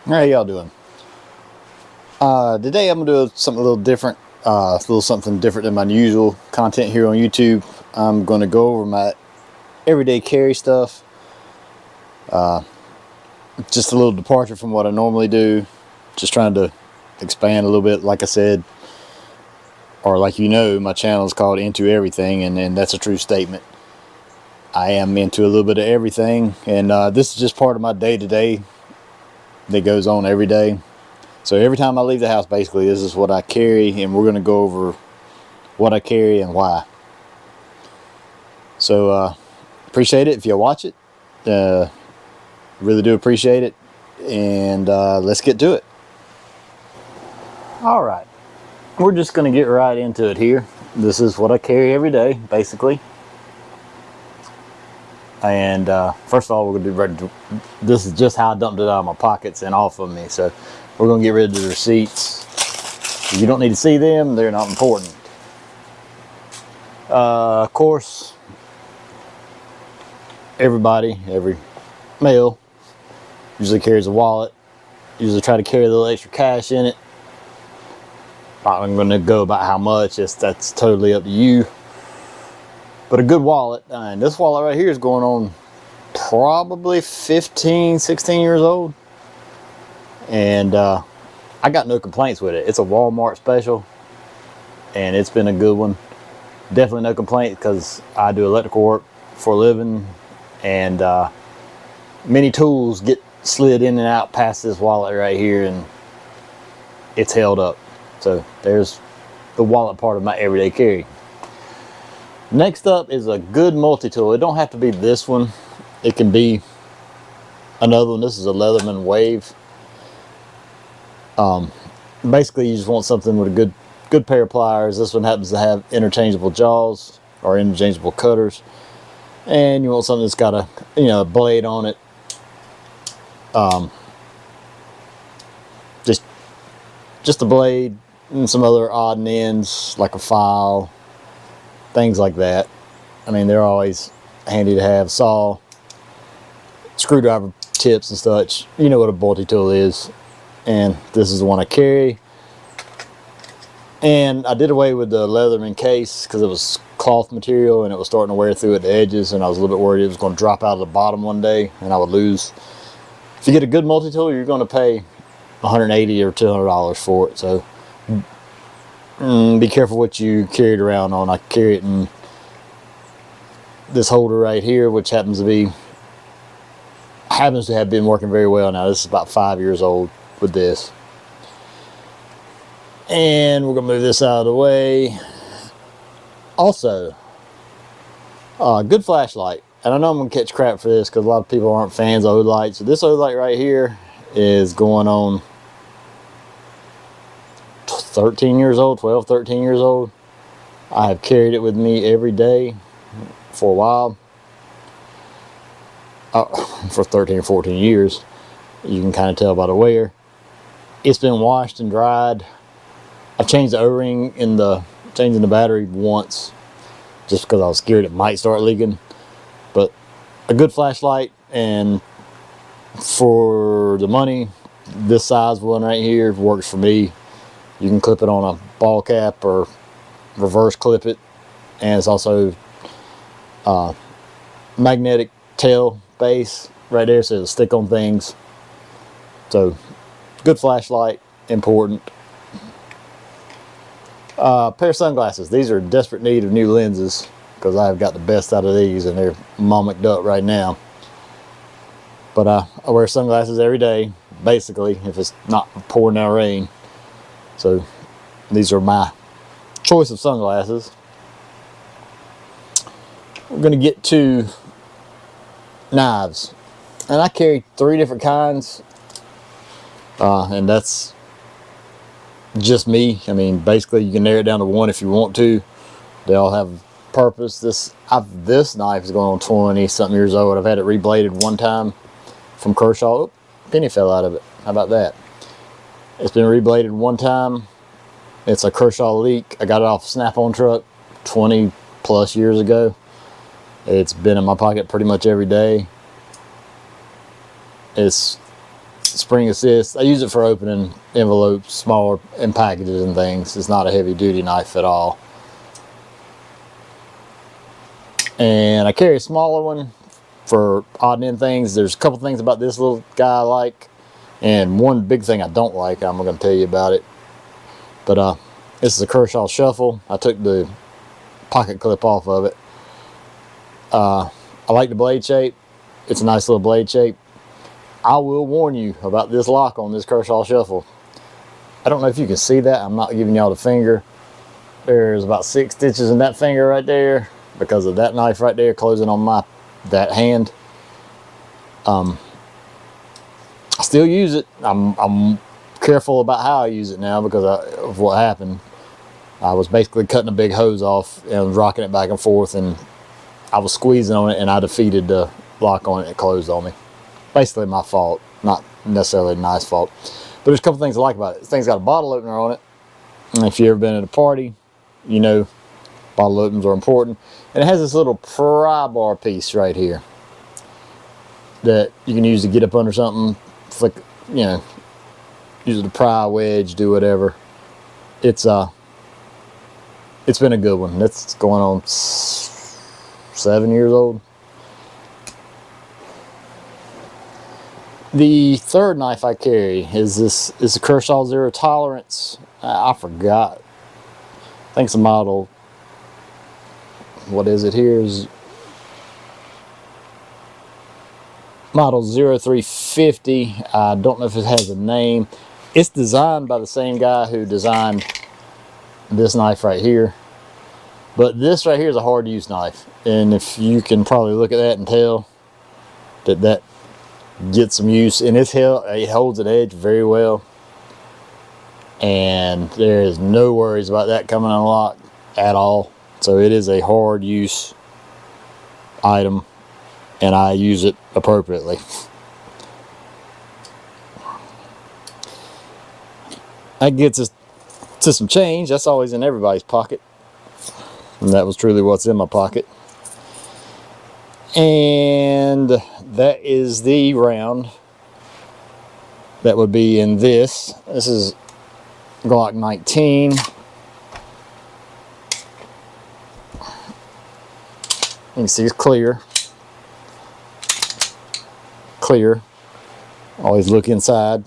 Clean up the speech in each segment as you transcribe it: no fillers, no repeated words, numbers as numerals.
How y'all doing? Today I'm gonna do something a little different, something different than my usual content here on YouTube. I'm gonna go over my everyday carry stuff. Just a little departure from what I normally do. Just trying to expand a little bit. Like I said, or like my channel is called Into Everything, and that's a true statement. I am into a little bit of everything, and this is just part of my day-to-day that goes on every day. So every time I leave the house, basically, this is what I carry, and we're going to go over what I carry and why. So appreciate it if you watch it. Really do appreciate it, and let's get to it. All right, we're just going to get right into it here. This is what I carry every day, basically. And first of all, we're going to be ready to, this is just how I dumped it out of my pockets and off of me. So we're going to get rid of the receipts. You don't need to see them, they're not important. Of course, every male usually carries a wallet. Usually try to carry a little extra cash in it. I'm going to go about how much, that's totally up to you. But a good wallet, and this wallet right here is going on probably 15, 16 years old. And I got no complaints with it. It's a Walmart special, and it's been a good one. Definitely no complaints, because I do electrical work for a living, and many tools get slid in and out past this wallet right here, and it's held up. So there's the wallet part of my everyday carry. Next up is a good multi-tool. It don't have to be this one. It can be another one. This is a Leatherman Wave. Basically, you just want something with a good pair of pliers. This one happens to have interchangeable jaws or interchangeable cutters, and you want something that's got a blade on it. Just a blade and some other odd ends like a file. Things like that. I mean, they're always handy to have. Saw, screwdriver tips and such. You know what a multi-tool is. And this is the one I carry. And I did away with the Leatherman case because it was cloth material and it was starting to wear through at the edges, and I was a little bit worried it was going to drop out of the bottom one day and I would lose. If you get a good multi-tool, you're going to pay $180 or $200 for it. So be careful what you carry it around on. I carry it in this holder right here, which happens to have been working very well now. This is about 5 years old with this. And we're gonna move this out of the way. Also, good flashlight. And I know I'm gonna catch crap for this because a lot of people aren't fans of OD lights. So this OD light right here is going on 13 years old, 12, 13 years old. I have carried it with me every day for a while. For 13 or 14 years. You can kind of tell by the wear. It's been washed and dried. I've changed the O-ring changing the battery once, just because I was scared it might start leaking. But a good flashlight, and for the money, this size one right here works for me. You can clip it on a ball cap or reverse clip it, and it's also magnetic tail base right there, so it'll stick on things. So good flashlight, important. Pair of sunglasses. These are in desperate need of new lenses because I've got the best out of these, and they're mummicked up right now. But I wear sunglasses every day, basically, if it's not pouring down rain. So these are my choice of sunglasses. We're going to get to knives. And I carry 3 different kinds. And that's just me. I mean, basically you can narrow it down to 1 if you want to. They all have purpose. This knife is going on 20 something years old. I've had it rebladed one time from Kershaw. Oh, penny fell out of it. How about that? It's been rebladed one time. It's a Kershaw Leak. I got it off a Snap-on truck 20 plus years ago. It's been in my pocket pretty much every day. It's spring assist. I use it for opening envelopes, smaller in packages and things. It's not a heavy duty knife at all. And I carry a smaller one for odd end things. There's a couple things about this little guy I like, and one big thing I don't like. I'm going to tell you about it. But this is a Kershaw Shuffle. I took the pocket clip off of it. I like the blade shape. It's a nice little blade shape. I will warn you about this lock on this Kershaw Shuffle. I don't know if you can see that. I'm not giving y'all the finger. There's about 6 stitches in that finger right there because of that knife right there closing on that hand. I still use it. I'm careful about how I use it now because of what happened. I was basically cutting a big hose off and rocking it back and forth, and I was squeezing on it, and I defeated the lock on it and it closed on me. Basically my fault, not necessarily a nice fault. But there's a couple things I like about it. This thing's got a bottle opener on it, and if you've ever been at a party, you know bottle openers are important. And it has this little pry bar piece right here that you can use to get up under something, flick, you know, use it to pry a wedge, do whatever. It's been a good one. It's going on 7 years old. The third knife I carry is a Kershaw Zero Tolerance. I forgot. I think it's a model. What is it here? Is model 0350. I don't know if it has a name. It's designed by the same guy who designed this knife right here. But this right here is a hard use knife. And if you can probably look at that and tell that gets some use, and it holds an edge very well, and there is no worries about that coming unlocked at all. So it is a hard use item, and I use it appropriately. That gets us to some change. That's always in everybody's pocket, and that was truly what's in my pocket. And that is the round that would be in this. This is Glock 19. You can see it's clear. Clear. Always look inside.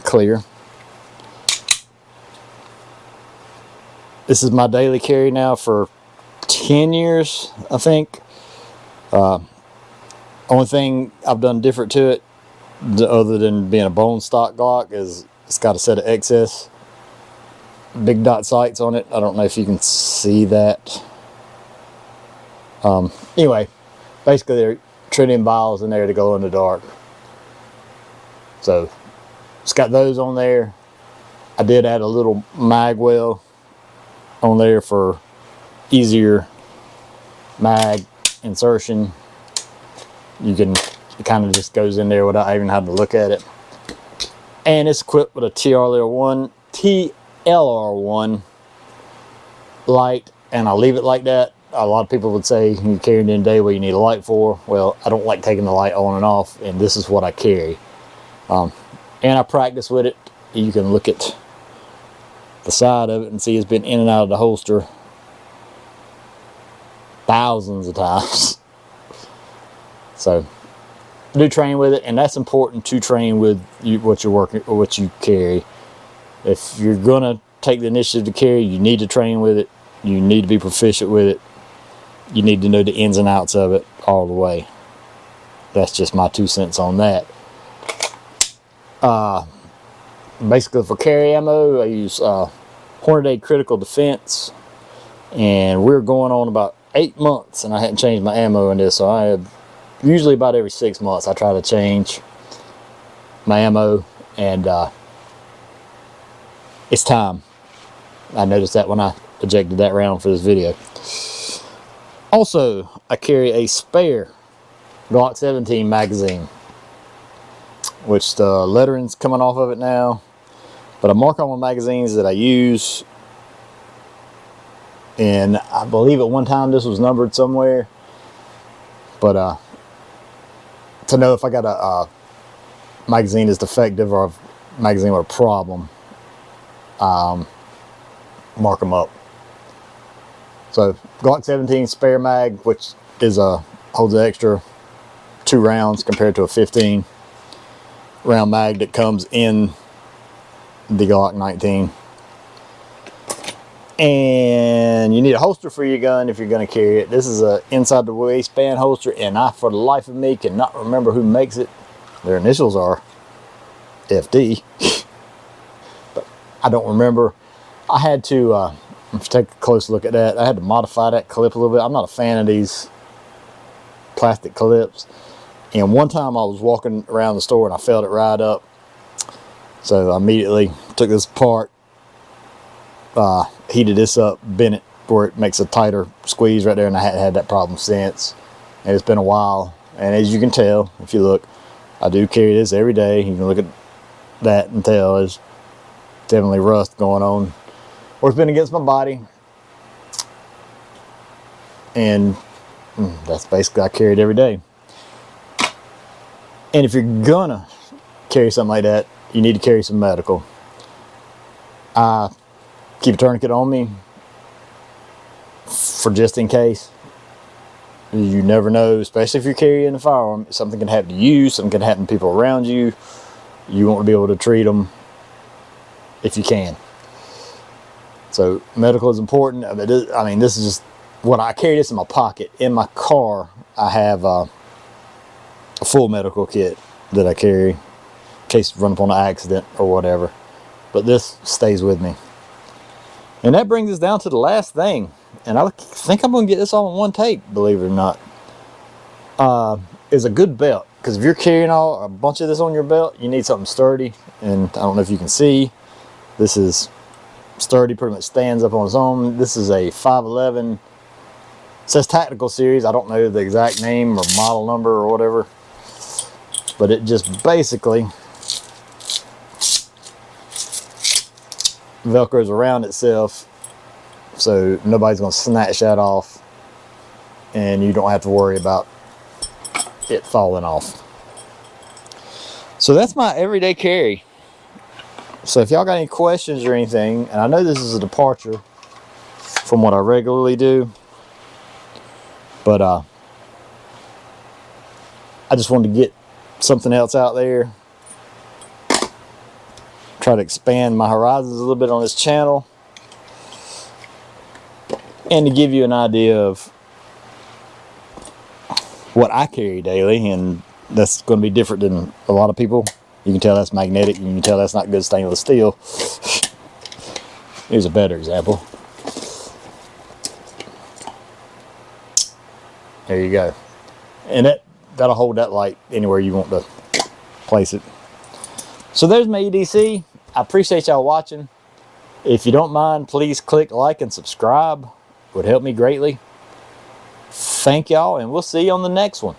Clear. This is my daily carry now for 10 years, I think. Only thing I've done different to it, other than being a bone stock Glock, is it's got a set of XS big dot sights on it. I don't know if you can see that. Anyway, basically they're tritium vials in there to glow in the dark. So it's got those on there. I did add a little mag well on there for easier mag insertion. It kind of just goes in there without even having to look at it. And it's equipped with a TLR1 light, and I'll leave it like that. A lot of people would say you carry it in the day, what you need a light for. Well, I don't like taking the light on and off, and this is what I carry. And I practice with it. You can look at the side of it and see it's been in and out of the holster thousands of times. So I do train with it, and that's important to train with what you're working or what you carry. If you're gonna take the initiative to carry, you need to train with it. You need to be proficient with it. You need to know the ins and outs of it all the way. That's just my 2 cents on that. Basically for carry ammo, I use Hornady Critical Defense, and we're going on about 8 months, and I hadn't changed my ammo in this. So I have usually about every 6 months I try to change my ammo, and it's time. I noticed that when I ejected that round for this video. Also, I carry a spare Glock 17 magazine, which the lettering's coming off of it now, but I mark on my magazines that I use, and I believe at one time this was numbered somewhere, but to know if I got a magazine is defective or a magazine with a problem, mark them up. So Glock 17 spare mag, which is holds an extra 2 rounds compared to a 15 round mag that comes in the Glock 19. And you need a holster for your gun if you're going to carry it. This is a inside the waistband holster, and I, for the life of me, cannot remember who makes it. Their initials are FD, but I don't remember. I had to take a close look at that. I had to modify that clip a little bit. I'm not a fan of these plastic clips. And one time I was walking around the store and I felt it right up. So I immediately took this apart, heated this up, bent it where it makes a tighter squeeze right there, and I hadn't had that problem since. And it's been a while. And as you can tell, if you look, I do carry this every day. You can look at that and tell there's definitely rust going on, or it's been against my body. And that's basically, I carry it every day. And if you're gonna carry something like that, you need to carry some medical. I keep a tourniquet on me for just in case. You never know, especially if you're carrying a firearm. Something can happen to you, something can happen to people around you. You want to be able to treat them if you can. So medical is important. I mean, this is just what I carry. This in my pocket. In my car, I have a full medical kit that I carry in case I run upon an accident or whatever. But this stays with me. And that brings us down to the last thing. And I think I'm going to get this all in one take, believe it or not. Is a good belt. Because if you're carrying a bunch of this on your belt, you need something sturdy. And I don't know if you can see, this is sturdy, pretty much stands up on its own. This is a 511. It says Tactical Series. I don't know the exact name or model number or whatever. But it just basically velcros around itself, so nobody's going to snatch that off, and you don't have to worry about it falling off. So that's my everyday carry. So if y'all got any questions or anything, and I know this is a departure from what I regularly do, but I just wanted to get something else out there, try to expand my horizons a little bit on this channel, and to give you an idea of what I carry daily. And that's going to be different than a lot of people. You can tell that's magnetic, and you can tell that's not good stainless steel. Here's a better example. There you go. And that'll hold that light anywhere you want to place it. So there's my EDC. I appreciate y'all watching. If you don't mind, please click like and subscribe. It would help me greatly. Thank y'all, and we'll see you on the next one.